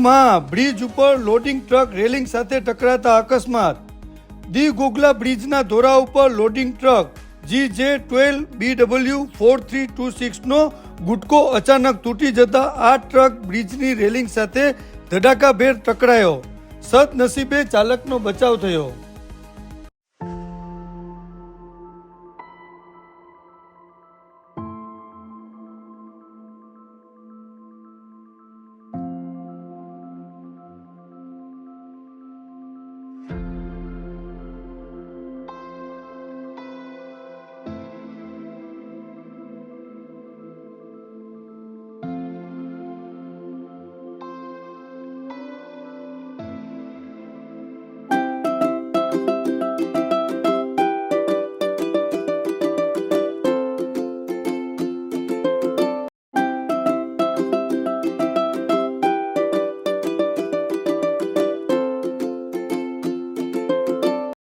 દીવમાં બ્રિજ ઉપર loading truck railing સાથે ટકરાતા અકસ્માત. દીવ ઘોઘલા બ્રિજના ધોરા ઉપર લોડિંગ ટ્રક GJ12BW 4326 નો ગુટકો અચાનક તૂટી જતા આ ટ્રક બ્રિજની રેલિંગ સાથે ધડાકાભેર ટકરાયો. સદનસીબે ચાલકનો બચાવ થયો.